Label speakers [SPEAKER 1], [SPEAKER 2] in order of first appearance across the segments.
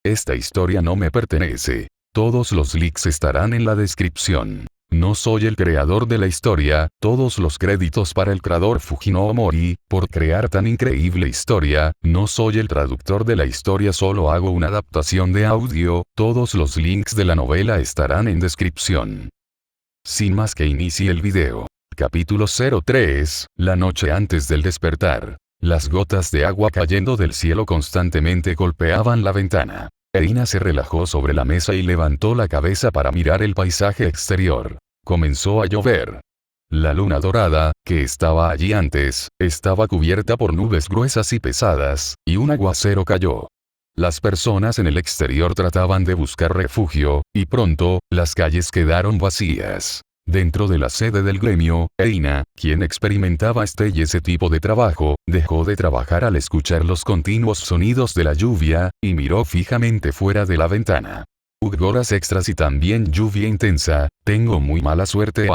[SPEAKER 1] Esta historia no me pertenece. Todos los links estarán en la descripción. No soy el creador de la historia, todos los créditos para el creador Fujino Mori, por crear tan increíble historia, no soy el traductor de la historia, solo hago una adaptación de audio, todos los links de la novela estarán en descripción. Sin más que inicie el video. Capítulo 03, la noche antes del despertar. Las gotas de agua cayendo del cielo constantemente golpeaban la ventana. Eina se relajó sobre la mesa y levantó la cabeza para mirar el paisaje exterior. Comenzó a llover. La luna dorada, que estaba allí antes, estaba cubierta por nubes gruesas y pesadas, y un aguacero cayó. Las personas en el exterior trataban de buscar refugio, y pronto, las calles quedaron vacías. Dentro de la sede del gremio, Eina, quien experimentaba este y ese tipo de trabajo, dejó de trabajar al escuchar los continuos sonidos de la lluvia, y miró fijamente fuera de la ventana. Horas extras y también lluvia intensa, tengo muy mala suerte.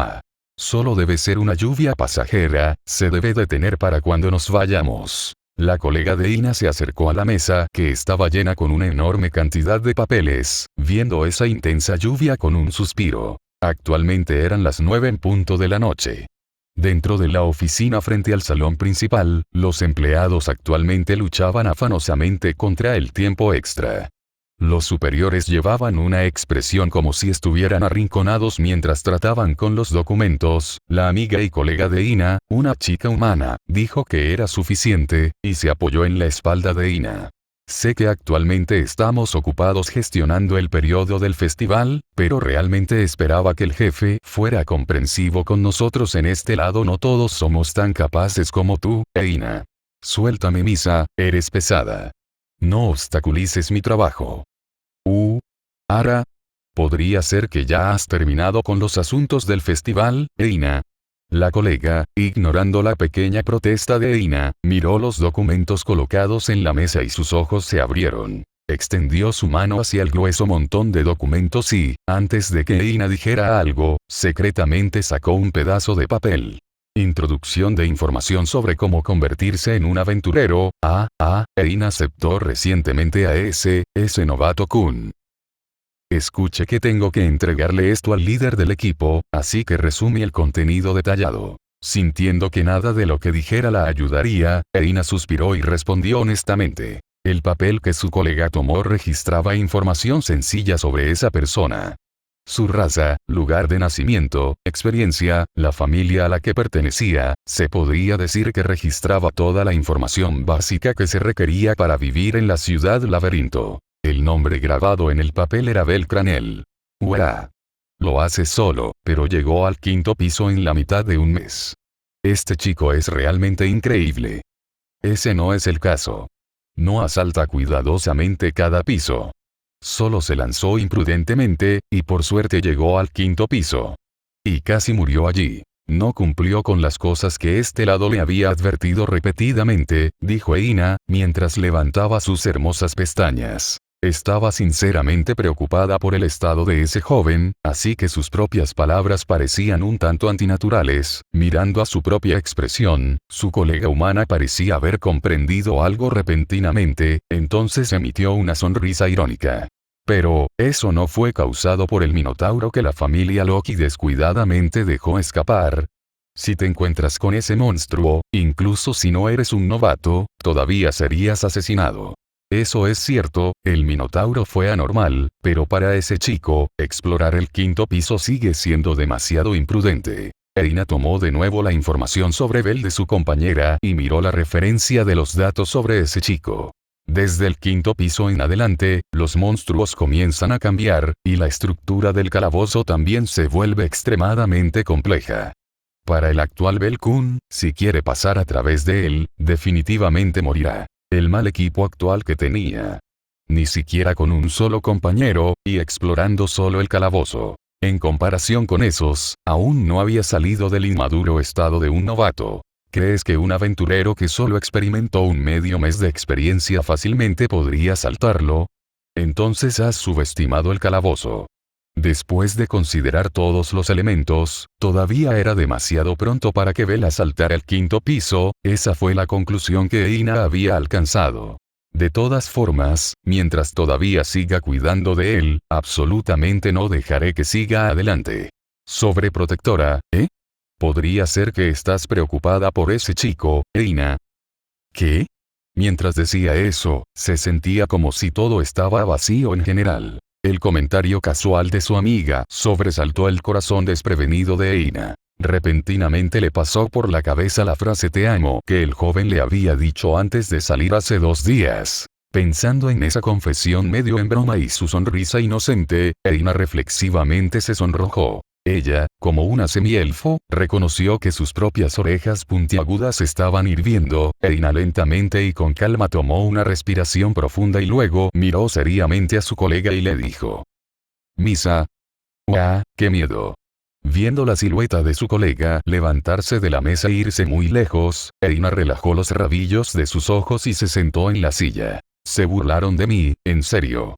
[SPEAKER 1] Solo debe ser una lluvia pasajera, se debe detener para cuando nos vayamos. La colega de Eina se acercó a la mesa, que estaba llena con una enorme cantidad de papeles, viendo esa intensa lluvia con un suspiro. Actualmente eran las 9 en punto de la noche. Dentro de la oficina frente al salón principal, los empleados actualmente luchaban afanosamente contra el tiempo extra. Los superiores llevaban una expresión como si estuvieran arrinconados mientras trataban con los documentos. La amiga y colega de Eina, una chica humana, dijo que era suficiente, y se apoyó en la espalda de Eina. Sé que actualmente estamos ocupados gestionando el periodo del festival, pero realmente esperaba que el jefe fuera comprensivo con nosotros en este lado. No todos somos tan capaces como tú, Eina. Suéltame, Misa, eres pesada. No obstaculices mi trabajo. Ara. ¿Podría ser que ya has terminado con los asuntos del festival, Eina? La colega, ignorando la pequeña protesta de Eina, miró los documentos colocados en la mesa y sus ojos se abrieron. Extendió su mano hacia el grueso montón de documentos y, antes de que Eina dijera algo, secretamente sacó un pedazo de papel. Introducción de información sobre cómo convertirse en un aventurero. Eina aceptó recientemente a ese novato Kun. Escuche que tengo que entregarle esto al líder del equipo, así que resumí el contenido detallado. Sintiendo que nada de lo que dijera la ayudaría, Eina suspiró y respondió honestamente. El papel que su colega tomó registraba información sencilla sobre esa persona. Su raza, lugar de nacimiento, experiencia, la familia a la que pertenecía, se podría decir que registraba toda la información básica que se requería para vivir en la ciudad laberinto. El nombre grabado en el papel era Belcranel. Lo hace solo, pero llegó al 5º piso en la mitad de un mes. Este chico es realmente increíble. Ese no es el caso. No asalta cuidadosamente cada piso. Solo se lanzó imprudentemente, y por suerte llegó al 5º piso. Y casi murió allí. No cumplió con las cosas que este lado le había advertido repetidamente, dijo Eina, mientras levantaba sus hermosas pestañas. Estaba sinceramente preocupada por el estado de ese joven, así que sus propias palabras parecían un tanto antinaturales. Mirando a su propia expresión, su colega humana parecía haber comprendido algo repentinamente, entonces emitió una sonrisa irónica. Pero, eso no fue causado por el minotauro que la familia Loki descuidadamente dejó escapar. Si te encuentras con ese monstruo, incluso si no eres un novato, todavía serías asesinado. Eso es cierto, el minotauro fue anormal, pero para ese chico, explorar el 5º piso sigue siendo demasiado imprudente. Eina tomó de nuevo la información sobre Bel de su compañera y miró la referencia de los datos sobre ese chico. Desde el 5º piso en adelante, los monstruos comienzan a cambiar, y la estructura del calabozo también se vuelve extremadamente compleja. Para el actual Bel-kun, si quiere pasar a través de él, definitivamente morirá. El mal equipo actual que tenía. Ni siquiera con un solo compañero, y explorando solo el calabozo. En comparación con esos, aún no había salido del inmaduro estado de un novato. ¿Crees que un aventurero que solo experimentó un medio mes de experiencia fácilmente podría saltarlo? Entonces has subestimado el calabozo. Después de considerar todos los elementos, todavía era demasiado pronto para que Bella saltara el 5º piso, esa fue la conclusión que Eina había alcanzado. De todas formas, mientras todavía siga cuidando de él, absolutamente no dejaré que siga adelante. Sobreprotectora, ¿eh? Podría ser que estás preocupada por ese chico, Eina. ¿Qué? Mientras decía eso, se sentía como si todo estaba vacío en general. El comentario casual de su amiga sobresaltó el corazón desprevenido de Eina. Repentinamente le pasó por la cabeza la frase te amo que el joven le había dicho antes de salir hace 2 días. Pensando en esa confesión medio en broma y su sonrisa inocente, Eina reflexivamente se sonrojó. Ella, como una semielfo, reconoció que sus propias orejas puntiagudas estaban hirviendo. Eina lentamente y con calma tomó una respiración profunda y luego miró seriamente a su colega y le dijo: Misa. ¡Ah, qué miedo! Viendo la silueta de su colega levantarse de la mesa e irse muy lejos, Eina relajó los rabillos de sus ojos y se sentó en la silla. Se burlaron de mí, en serio.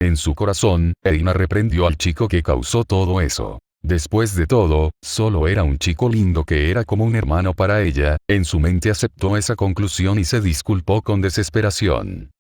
[SPEAKER 1] En su corazón, Eina reprendió al chico que causó todo eso. Después de todo, solo era un chico lindo que era como un hermano para ella. En su mente aceptó esa conclusión y se disculpó con desesperación.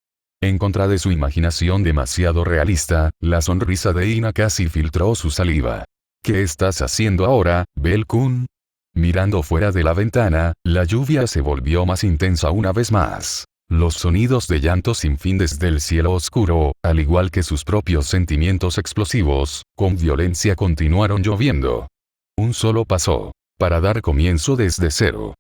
[SPEAKER 1] En contra de su imaginación demasiado realista, la sonrisa de Eina casi filtró su saliva. ¿Qué estás haciendo ahora, Bel-kun? Mirando fuera de la ventana, la lluvia se volvió más intensa una vez más. Los sonidos de llanto sin fin desde el cielo oscuro, al igual que sus propios sentimientos explosivos, con violencia continuaron lloviendo. Un solo paso. Para dar comienzo desde cero.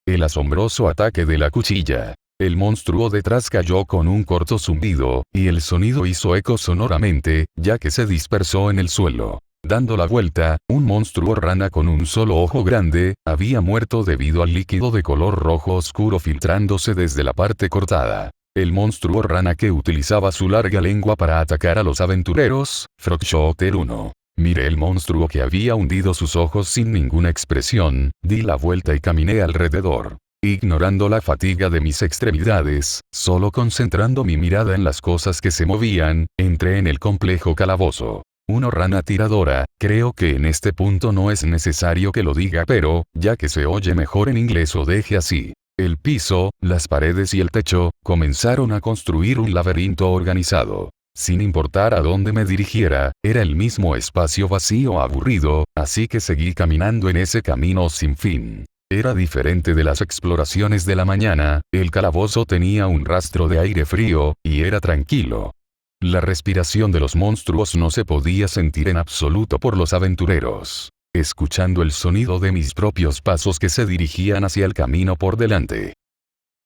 [SPEAKER 1] El asombroso ataque de la cuchilla. El monstruo detrás cayó con un corto zumbido, y el sonido hizo eco sonoramente, ya que se dispersó en el suelo. Dando la vuelta, un monstruo rana con un solo ojo grande, había muerto debido al líquido de color rojo oscuro filtrándose desde la parte cortada. El monstruo rana que utilizaba su larga lengua para atacar a los aventureros, Frogshooter 1. Miré el monstruo que había hundido sus ojos sin ninguna expresión, di la vuelta y caminé alrededor. Ignorando la fatiga de mis extremidades, solo concentrando mi mirada en las cosas que se movían, entré en el complejo calabozo. Una rana tiradora, creo que en este punto no es necesario que lo diga pero, ya que se oye mejor en inglés o deje así. El piso, las paredes y el techo, comenzaron a construir un laberinto organizado. Sin importar a dónde me dirigiera, era el mismo espacio vacío aburrido, así que seguí caminando en ese camino sin fin. Era diferente de las exploraciones de la mañana, el calabozo tenía un rastro de aire frío, y era tranquilo. La respiración de los monstruos no se podía sentir en absoluto por los aventureros. Escuchando el sonido de mis propios pasos que se dirigían hacia el camino por delante.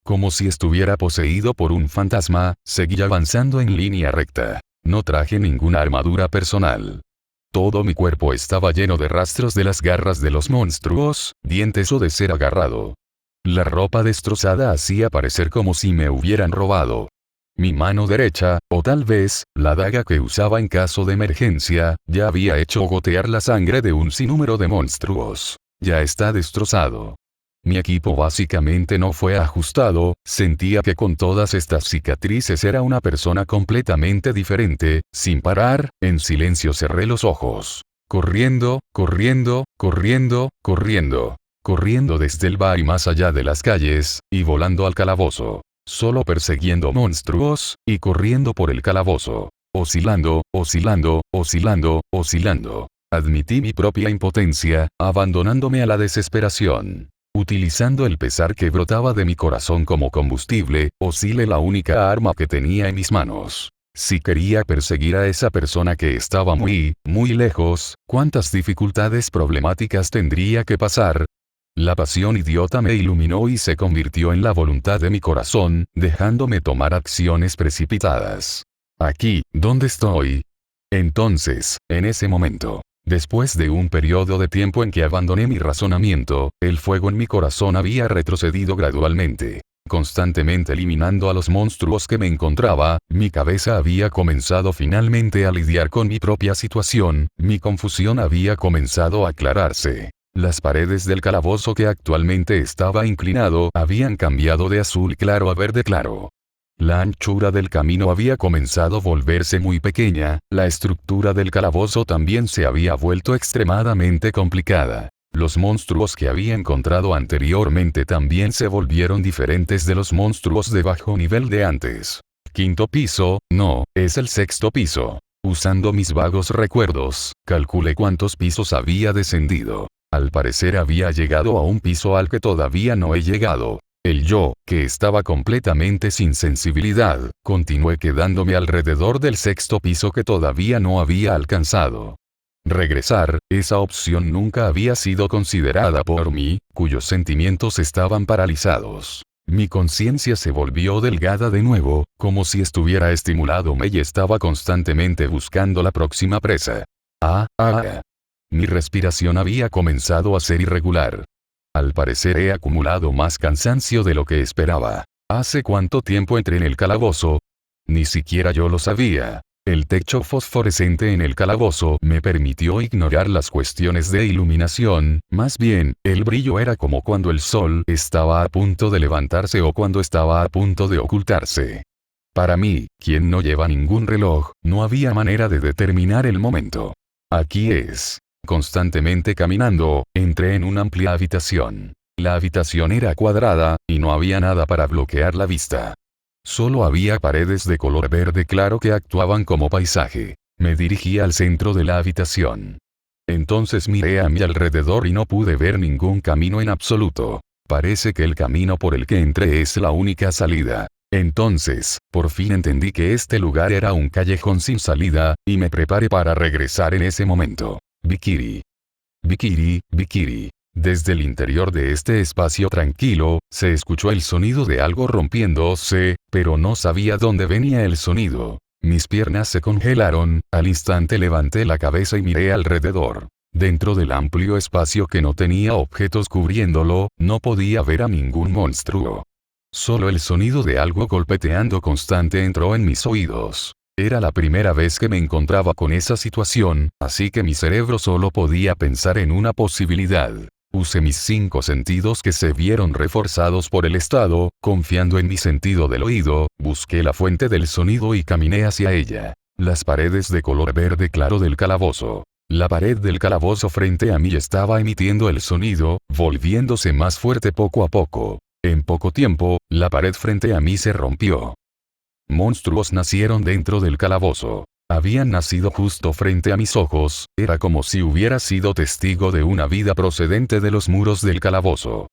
[SPEAKER 1] Como si estuviera poseído por un fantasma, seguí avanzando en línea recta. No traje ninguna armadura personal. Todo mi cuerpo estaba lleno de rastros de las garras de los monstruos, dientes o de ser agarrado. La ropa destrozada hacía parecer como si me hubieran robado. Mi mano derecha, o tal vez, la daga que usaba en caso de emergencia, ya había hecho gotear la sangre de un sinnúmero de monstruos. Ya está destrozado. Mi equipo básicamente no fue ajustado, sentía que con todas estas cicatrices era una persona completamente diferente. Sin parar, en silencio cerré los ojos. Corriendo, corriendo, corriendo, corriendo. Corriendo desde el bar y más allá de las calles, y volando al calabozo. Solo persiguiendo monstruos, y corriendo por el calabozo. Oscilando, oscilando, oscilando, oscilando. Admití mi propia impotencia, abandonándome a la desesperación. Utilizando el pesar que brotaba de mi corazón como combustible, oscilé la única arma que tenía en mis manos. Si quería perseguir a esa persona que estaba muy, muy lejos, ¿cuántas dificultades problemáticas tendría que pasar? La pasión idiota me iluminó y se convirtió en la voluntad de mi corazón, dejándome tomar acciones precipitadas. Aquí, ¿dónde estoy? Entonces, en ese momento, después de un periodo de tiempo en que abandoné mi razonamiento, el fuego en mi corazón había retrocedido gradualmente. Constantemente eliminando a los monstruos que me encontraba, mi cabeza había comenzado finalmente a lidiar con mi propia situación, mi confusión había comenzado a aclararse. Las paredes del calabozo que actualmente estaba inclinado habían cambiado de azul claro a verde claro. La anchura del camino había comenzado a volverse muy pequeña, la estructura del calabozo también se había vuelto extremadamente complicada. Los monstruos que había encontrado anteriormente también se volvieron diferentes de los monstruos de bajo nivel de antes. Quinto piso, no, es el sexto piso. Usando mis vagos recuerdos, calculé cuántos pisos había descendido. Al parecer había llegado a un piso al que todavía no he llegado. El yo, que estaba completamente sin sensibilidad, continué quedándome alrededor del sexto piso que todavía no había alcanzado. Regresar, esa opción nunca había sido considerada por mí, cuyos sentimientos estaban paralizados. Mi conciencia se volvió delgada de nuevo, como si estuviera estimulándome y estaba constantemente buscando la próxima presa. Mi respiración había comenzado a ser irregular. Al parecer he acumulado más cansancio de lo que esperaba. ¿Hace cuánto tiempo entré en el calabozo? Ni siquiera yo lo sabía. El techo fosforescente en el calabozo me permitió ignorar las cuestiones de iluminación, más bien, el brillo era como cuando el sol estaba a punto de levantarse o cuando estaba a punto de ocultarse. Para mí, quien no lleva ningún reloj, no había manera de determinar el momento. Aquí es. Constantemente caminando, entré en una amplia habitación. La habitación era cuadrada, y no había nada para bloquear la vista. Solo había paredes de color verde claro que actuaban como paisaje. Me dirigí al centro de la habitación. Entonces miré a mi alrededor y no pude ver ningún camino en absoluto. Parece que el camino por el que entré es la única salida. Entonces, por fin entendí que este lugar era un callejón sin salida, y me preparé para regresar en ese momento. Bikiri. Bikiri, Bikiri. Desde el interior de este espacio tranquilo, se escuchó el sonido de algo rompiéndose, pero no sabía dónde venía el sonido. Mis piernas se congelaron, al instante levanté la cabeza y miré alrededor. Dentro del amplio espacio que no tenía objetos cubriéndolo, no podía ver a ningún monstruo. Solo el sonido de algo golpeteando constante entró en mis oídos. Era la primera vez que me encontraba con esa situación, así que mi cerebro solo podía pensar en una posibilidad. Usé mis 5 sentidos que se vieron reforzados por el estado, confiando en mi sentido del oído, busqué la fuente del sonido y caminé hacia ella. Las paredes de color verde claro del calabozo. La pared del calabozo frente a mí estaba emitiendo el sonido, volviéndose más fuerte poco a poco. En poco tiempo, la pared frente a mí se rompió. Monstruos nacieron dentro del calabozo. Habían nacido justo frente a mis ojos, era como si hubiera sido testigo de una vida procedente de los muros del calabozo.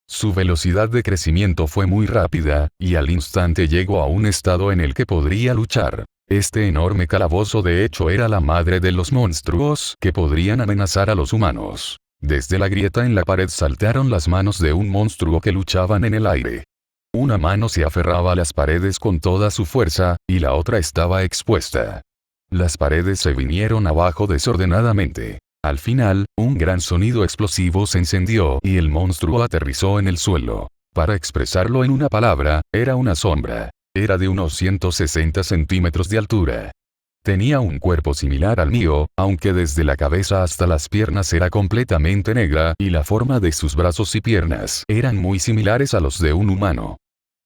[SPEAKER 1] Su velocidad de crecimiento fue muy rápida, y al instante llegó a un estado en el que podría luchar. Este enorme calabozo de hecho era la madre de los monstruos que podrían amenazar a los humanos. Desde la grieta en la pared saltaron las manos de un monstruo que luchaban en el aire. Una mano se aferraba a las paredes con toda su fuerza, y la otra estaba expuesta. Las paredes se vinieron abajo desordenadamente. Al final, un gran sonido explosivo se encendió y el monstruo aterrizó en el suelo. Para expresarlo en una palabra, era una sombra. Era de unos 160 centímetros de altura. Tenía un cuerpo similar al mío, aunque desde la cabeza hasta las piernas era completamente negra y la forma de sus brazos y piernas eran muy similares a los de un humano.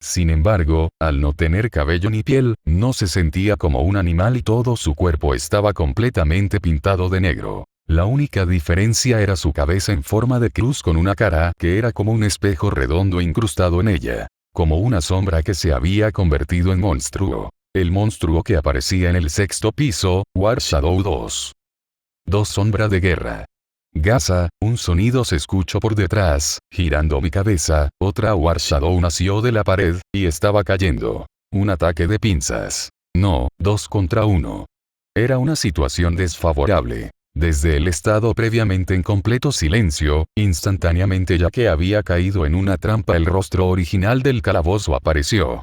[SPEAKER 1] Sin embargo, al no tener cabello ni piel, no se sentía como un animal y todo su cuerpo estaba completamente pintado de negro. La única diferencia era su cabeza en forma de cruz con una cara que era como un espejo redondo incrustado en ella. Como una sombra que se había convertido en monstruo. El monstruo que aparecía en el sexto piso, War Shadow 2. Sombra de guerra. Gaza, un sonido se escuchó por detrás, girando mi cabeza, otra War Shadow nació de la pared, y estaba cayendo. Un ataque de pinzas. No, 2 contra 1. Era una situación desfavorable. Desde el estado previamente en completo silencio, instantáneamente ya que había caído en una trampa el rostro original del calabozo apareció.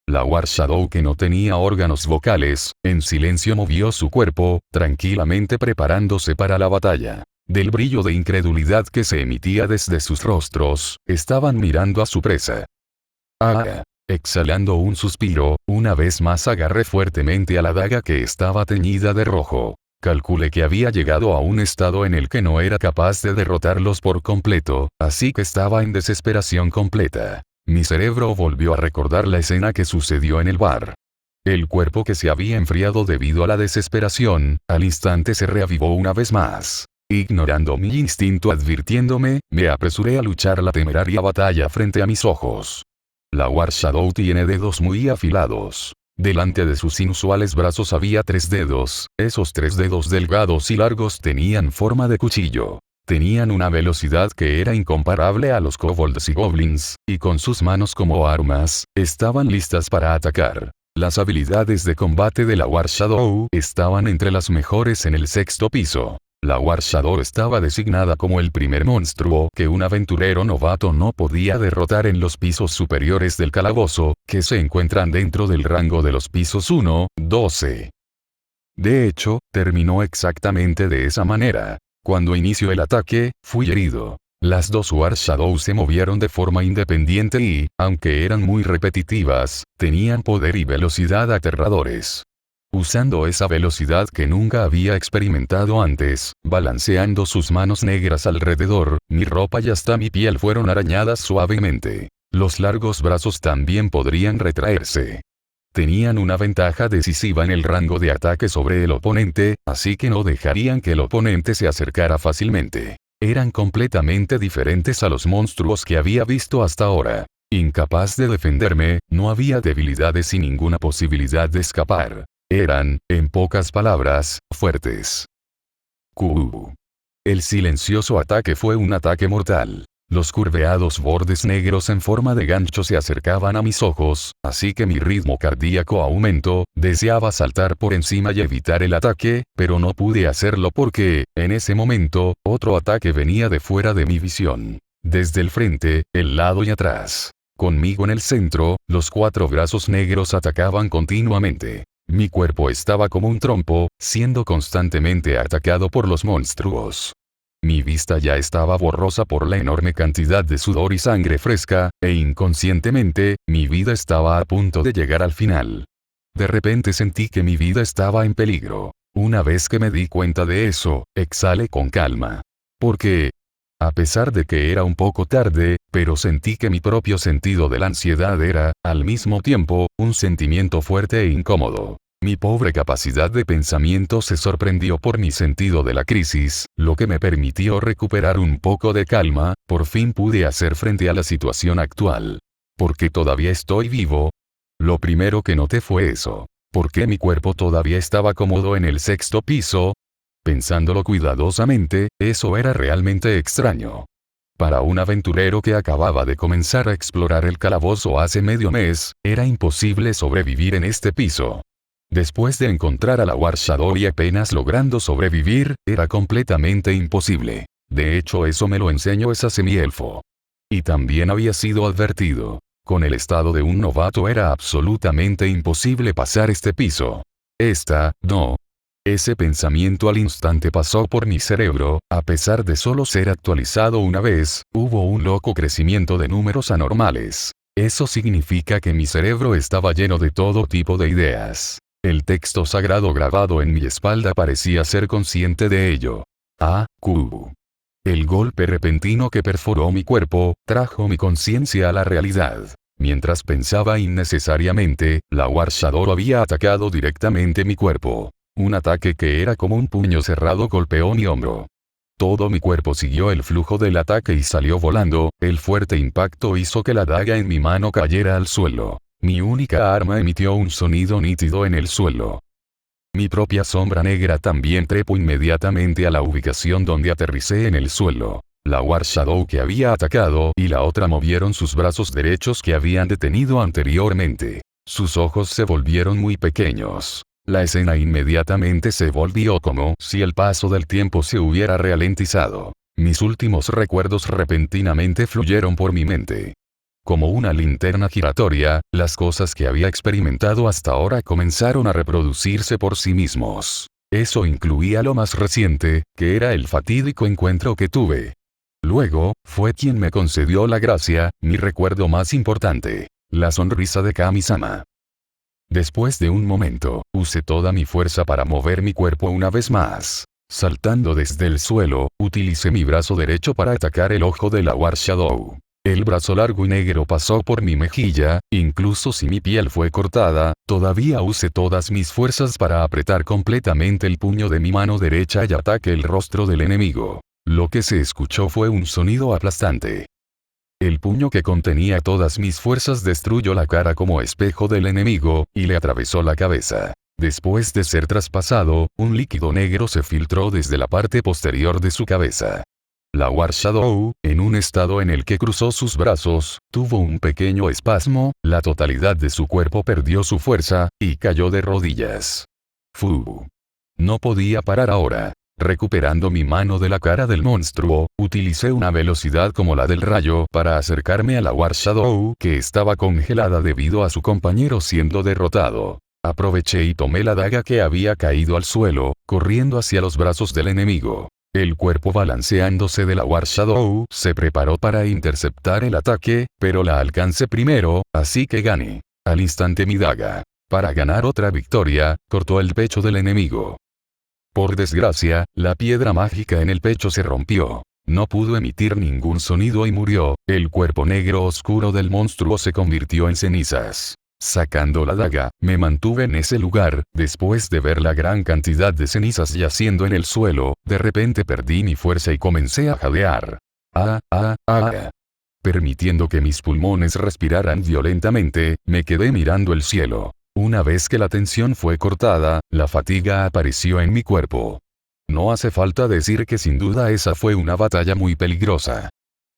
[SPEAKER 1] La War Shadow que no tenía órganos vocales, en silencio movió su cuerpo, tranquilamente preparándose para la batalla. Del brillo de incredulidad que se emitía desde sus rostros, estaban mirando a su presa. Exhalando un suspiro, una vez más agarré fuertemente a la daga que estaba teñida de rojo. Calculé que había llegado a un estado en el que no era capaz de derrotarlos por completo, así que estaba en desesperación completa. Mi cerebro volvió a recordar la escena que sucedió en el bar. El cuerpo que se había enfriado debido a la desesperación, al instante se reavivó una vez más. Ignorando mi instinto advirtiéndome, me apresuré a luchar la temeraria batalla frente a mis ojos. La War Shadow tiene dedos muy afilados. Delante de sus inusuales brazos había 3 dedos, esos 3 dedos delgados y largos tenían forma de cuchillo. Tenían una velocidad que era incomparable a los kobolds y goblins, y con sus manos como armas, estaban listas para atacar. Las habilidades de combate de la War Shadow estaban entre las mejores en el 6º piso. La War Shadow estaba designada como el primer monstruo que un aventurero novato no podía derrotar en los pisos superiores del calabozo, que se encuentran dentro del rango de los pisos 1-12. De hecho, terminó exactamente de esa manera. Cuando inició el ataque, fui herido. Las 2 War Shadow se movieron de forma independiente y, aunque eran muy repetitivas, tenían poder y velocidad aterradores. Usando esa velocidad que nunca había experimentado antes, balanceando sus manos negras alrededor, mi ropa y hasta mi piel fueron arañadas suavemente. Los largos brazos también podrían retraerse. Tenían una ventaja decisiva en el rango de ataque sobre el oponente, así que no dejarían que el oponente se acercara fácilmente. Eran completamente diferentes a los monstruos que había visto hasta ahora. Incapaz de defenderme, no había debilidades y ninguna posibilidad de escapar. Eran, en pocas palabras, fuertes. El silencioso ataque fue un ataque mortal. Los curveados bordes negros en forma de gancho se acercaban a mis ojos, así que mi ritmo cardíaco aumentó, deseaba saltar por encima y evitar el ataque, pero no pude hacerlo porque, en ese momento, otro ataque venía de fuera de mi visión. Desde el frente, el lado y atrás. Conmigo en el centro, los 4 brazos negros atacaban continuamente. Mi cuerpo estaba como un trompo, siendo constantemente atacado por los monstruos. Mi vista ya estaba borrosa por la enorme cantidad de sudor y sangre fresca, e inconscientemente, mi vida estaba a punto de llegar al final. De repente sentí que mi vida estaba en peligro. Una vez que me di cuenta de eso, exhalé con calma. Porque, a pesar de que era un poco tarde, pero sentí que mi propio sentido de la ansiedad era, al mismo tiempo, un sentimiento fuerte e incómodo. Mi pobre capacidad de pensamiento se sorprendió por mi sentido de la crisis, lo que me permitió recuperar un poco de calma. Por fin pude hacer frente a la situación actual. ¿Por qué todavía estoy vivo? Lo primero que noté fue eso. ¿Por qué mi cuerpo todavía estaba cómodo en el 6º piso? Pensándolo cuidadosamente, eso era realmente extraño. Para un aventurero que acababa de comenzar a explorar el calabozo hace medio mes, era imposible sobrevivir en este piso. Después de encontrar a la War Shadow y apenas logrando sobrevivir, era completamente imposible. De hecho, eso me lo enseñó esa semielfo. Y también había sido advertido. Con el estado de un novato era absolutamente imposible pasar este piso. No. Ese pensamiento al instante pasó por mi cerebro, a pesar de solo ser actualizado una vez, hubo un loco crecimiento de números anormales. Eso significa que mi cerebro estaba lleno de todo tipo de ideas. El texto sagrado grabado en mi espalda parecía ser consciente de ello. El golpe repentino que perforó mi cuerpo, trajo mi conciencia a la realidad. Mientras pensaba innecesariamente, la War Shadow había atacado directamente mi cuerpo. Un ataque que era como un puño cerrado golpeó mi hombro. Todo mi cuerpo siguió el flujo del ataque y salió volando. El fuerte impacto hizo que la daga en mi mano cayera al suelo. Mi única arma emitió un sonido nítido en el suelo. Mi propia sombra negra también trepó inmediatamente a la ubicación donde aterricé en el suelo. La War Shadow que había atacado y la otra movieron sus brazos derechos que habían detenido anteriormente. Sus ojos se volvieron muy pequeños. La escena inmediatamente se volvió como si el paso del tiempo se hubiera ralentizado. Mis últimos recuerdos repentinamente fluyeron por mi mente. Como una linterna giratoria, las cosas que había experimentado hasta ahora comenzaron a reproducirse por sí mismos. Eso incluía lo más reciente, que era el fatídico encuentro que tuve. Luego, fue quien me concedió la gracia, mi recuerdo más importante, la sonrisa de Kami-sama. Después de un momento, usé toda mi fuerza para mover mi cuerpo una vez más. Saltando desde el suelo, utilicé mi brazo derecho para atacar el ojo de la War Shadow. El brazo largo y negro pasó por mi mejilla, incluso si mi piel fue cortada, todavía usé todas mis fuerzas para apretar completamente el puño de mi mano derecha y ataque el rostro del enemigo. Lo que se escuchó fue un sonido aplastante. El puño que contenía todas mis fuerzas destruyó la cara como espejo del enemigo, y le atravesó la cabeza. Después de ser traspasado, un líquido negro se filtró desde la parte posterior de su cabeza. La War Shadow, en un estado en el que cruzó sus brazos, tuvo un pequeño espasmo, la totalidad de su cuerpo perdió su fuerza, y cayó de rodillas. ¡Fu! No podía parar ahora. Recuperando mi mano de la cara del monstruo, utilicé una velocidad como la del rayo para acercarme a la War Shadow que estaba congelada debido a su compañero siendo derrotado. Aproveché y tomé la daga que había caído al suelo, corriendo hacia los brazos del enemigo. El cuerpo balanceándose de la War Shadow se preparó para interceptar el ataque, pero la alcancé primero, así que gané. Al instante mi daga, para ganar otra victoria, cortó el pecho del enemigo. Por desgracia, la piedra mágica en el pecho se rompió. No pudo emitir ningún sonido y murió. El cuerpo negro oscuro del monstruo se convirtió en cenizas. Sacando la daga, me mantuve en ese lugar. Después de ver la gran cantidad de cenizas yaciendo en el suelo, de repente perdí mi fuerza y comencé a jadear. Permitiendo que mis pulmones respiraran violentamente, me quedé mirando el cielo. Una vez que la tensión fue cortada, la fatiga apareció en mi cuerpo. No hace falta decir que sin duda esa fue una batalla muy peligrosa.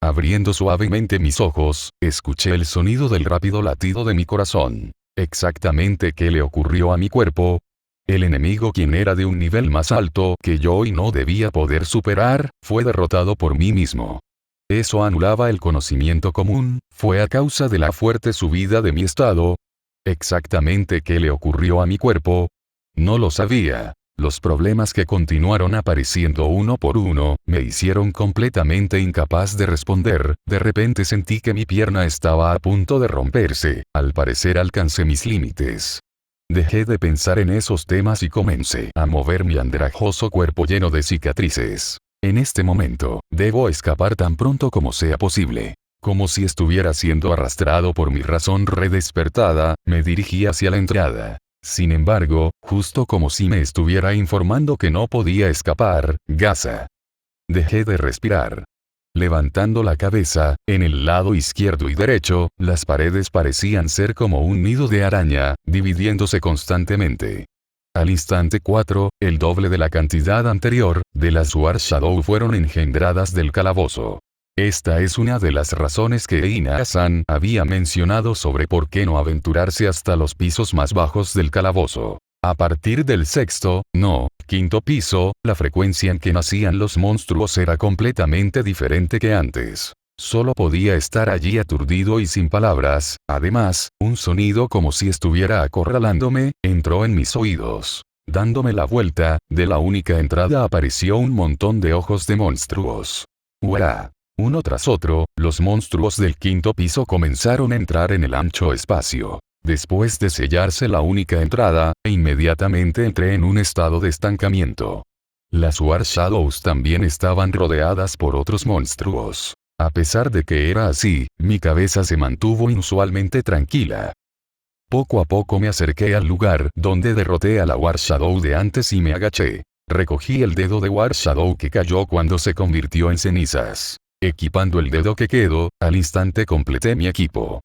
[SPEAKER 1] Abriendo suavemente mis ojos, escuché el sonido del rápido latido de mi corazón. ¿Exactamente qué le ocurrió a mi cuerpo? El enemigo, quien era de un nivel más alto que yo y no debía poder superar, fue derrotado por mí mismo. Eso anulaba el conocimiento común, fue a causa de la fuerte subida de mi estado. ¿Exactamente qué le ocurrió a mi cuerpo? No lo sabía. Los problemas que continuaron apareciendo uno por uno, me hicieron completamente incapaz de responder. De repente sentí que mi pierna estaba a punto de romperse. Al parecer alcancé mis límites. Dejé de pensar en esos temas y comencé a mover mi andrajoso cuerpo lleno de cicatrices. En este momento, debo escapar tan pronto como sea posible. Como si estuviera siendo arrastrado por mi razón redespertada, me dirigí hacia la entrada. Sin embargo, justo como si me estuviera informando que no podía escapar, Gaza. Dejé de respirar. Levantando la cabeza, en el lado izquierdo y derecho, las paredes parecían ser como un nido de araña, dividiéndose constantemente. Al instante 4, el doble de la cantidad anterior, de las War Shadow fueron engendradas del calabozo. Esta es una de las razones que Ina-san había mencionado sobre por qué no aventurarse hasta los pisos más bajos del calabozo. A partir del quinto piso, la frecuencia en que nacían los monstruos era completamente diferente que antes. Solo podía estar allí aturdido y sin palabras. Además, un sonido como si estuviera acorralándome, entró en mis oídos. Dándome la vuelta, de la única entrada apareció un montón de ojos de monstruos. ¡Uah! Uno tras otro, los monstruos del quinto piso comenzaron a entrar en el ancho espacio. Después de sellarse la única entrada, inmediatamente entré en un estado de estancamiento. Las War Shadows también estaban rodeadas por otros monstruos. A pesar de que era así, mi cabeza se mantuvo inusualmente tranquila. Poco a poco me acerqué al lugar donde derroté a la War Shadow de antes y me agaché. Recogí el dedo de War Shadow que cayó cuando se convirtió en cenizas. Equipando el dedo que quedó, al instante completé mi equipo.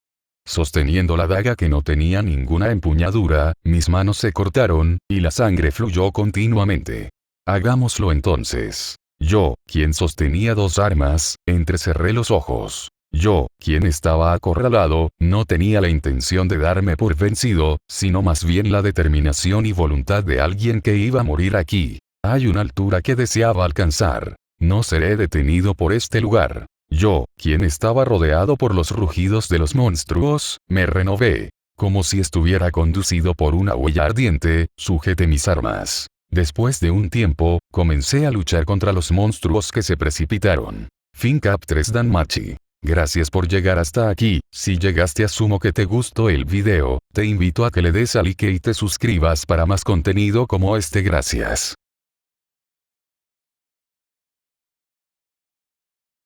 [SPEAKER 1] Sosteniendo la daga que no tenía ninguna empuñadura, mis manos se cortaron, y la sangre fluyó continuamente. Hagámoslo entonces. Yo, quien sostenía dos armas, entrecerré los ojos. Yo, quien estaba acorralado, no tenía la intención de darme por vencido, sino más bien la determinación y voluntad de alguien que iba a morir aquí. Hay una altura que deseaba alcanzar. No seré detenido por este lugar. Yo, quien estaba rodeado por los rugidos de los monstruos, me renové. Como si estuviera conducido por una huella ardiente, sujeté mis armas. Después de un tiempo, comencé a luchar contra los monstruos que se precipitaron. Fin Cap 3 Danmachi. Gracias por llegar hasta aquí. Si llegaste, asumo que te gustó el video. Te invito a que le des a like y te suscribas para más contenido como este. Gracias.